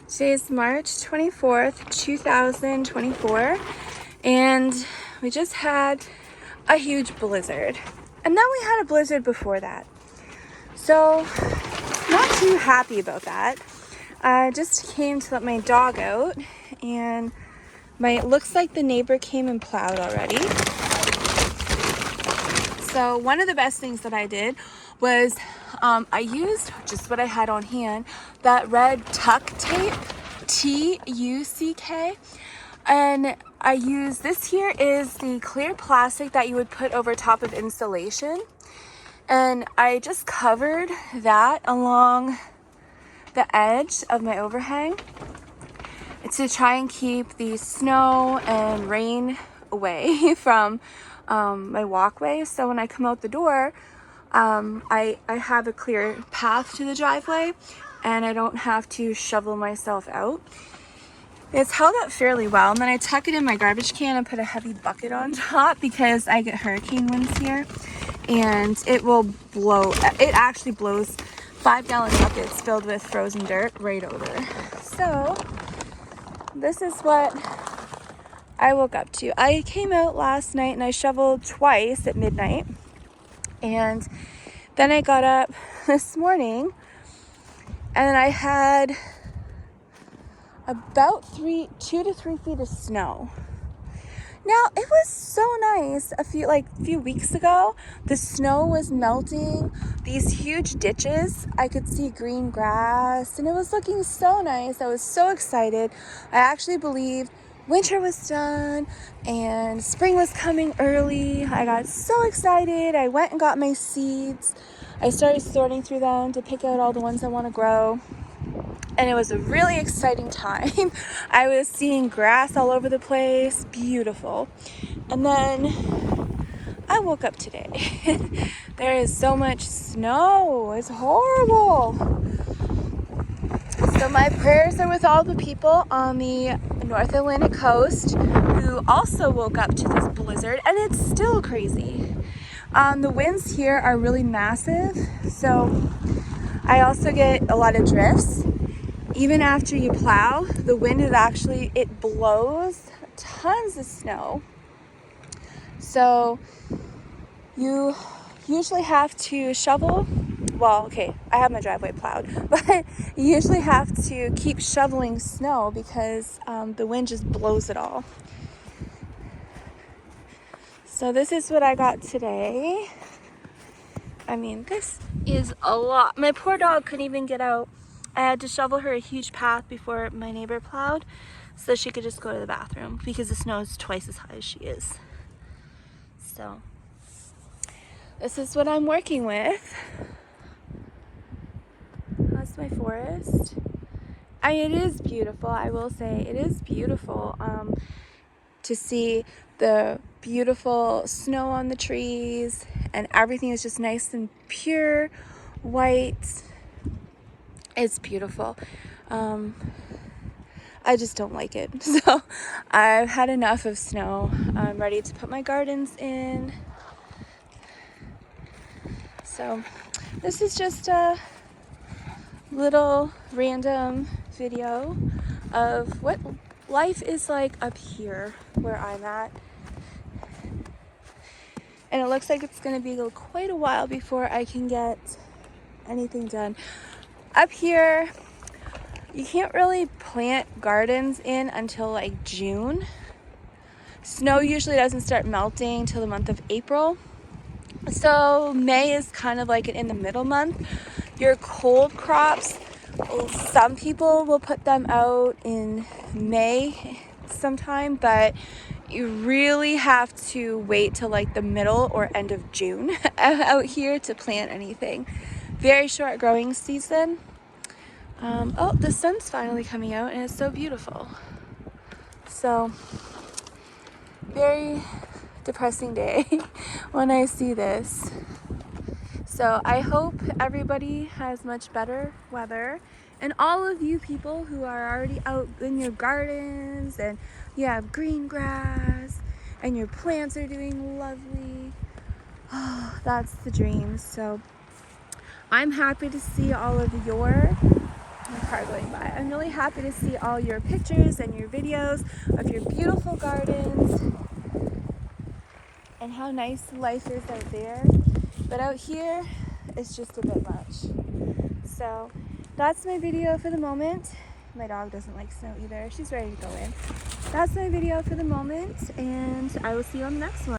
Today is March 24th, 2024, and we just had a huge blizzard. And then we had a blizzard before that. So, not too happy about that. I just came to let my dog out, and it looks like the neighbor came and plowed already. So one of the best things that I did was I used just what I had on hand, that red tuck tape, T-U-C-K, and I used, this here is the clear plastic that you would put over top of insulation, and I just covered that along the edge of my overhang to try and keep the snow and rain away from my walkway. So when I come out the door, I have a clear path to the driveway and I don't have to shovel myself out. It's held up fairly well, and then I tuck it in my garbage can and put a heavy bucket on top because I get hurricane winds here and it will blow. It actually blows 5-gallon buckets filled with frozen dirt right over. So this is what I woke up to. I came out last night and I shoveled twice at midnight, and then I got up this morning and I had about 2 to 3 feet of snow. Now, it was so nice a few weeks ago. The snow was melting, these huge ditches. I could see green grass and it was looking so nice. I was so excited. I actually believed winter was done and spring was coming early. I got so excited. I went and got my seeds. I started sorting through them to pick out all the ones I want to grow. And it was a really exciting time. I was seeing grass all over the place, beautiful. And then I woke up today. There is so much snow, it's horrible. So my prayers are with all the people on the North Atlantic coast who also woke up to this blizzard, and it's still crazy. The winds here are really massive, so I also get a lot of drifts. Even after you plow, the wind is actually, it blows tons of snow. So you usually have to shovel. Well, okay, I have my driveway plowed, but you usually have to keep shoveling snow because the wind just blows it all. So this is what I got today. I mean, this is a lot. My poor dog couldn't even get out. I had to shovel her a huge path before my neighbor plowed so she could just go to the bathroom because the snow is twice as high as she is. So this is what I'm working with. That's my forest. It is beautiful. I will say it is beautiful to see the beautiful snow on the trees, and everything is just nice and pure white. It's beautiful. I just don't like it. So I've had enough of snow. I'm ready to put my gardens in. So this is just a little random video of what life is like up here where I'm at. And it looks like it's going to be quite a while before I can get anything done. Up here, you can't really plant gardens in until like June. Snow usually doesn't start melting until the month of April. So May is kind of like an in the middle month. Your cold crops, some people will put them out in May sometime, but you really have to wait till like the middle or end of June out here to plant anything. Very short growing season. Oh, the sun's finally coming out and it's so beautiful. So, very depressing day when I see this. So I hope everybody has much better weather, and all of you people who are already out in your gardens and you have green grass and your plants are doing lovely. Oh, that's the dream. So I'm happy to see all of your car going by. I'm really happy to see all your pictures and your videos of your beautiful gardens and how nice life is out there. But out here, it's just a bit much. So that's my video for the moment. My dog doesn't like snow either. She's ready to go in. That's my video for the moment, and I will see you on the next one.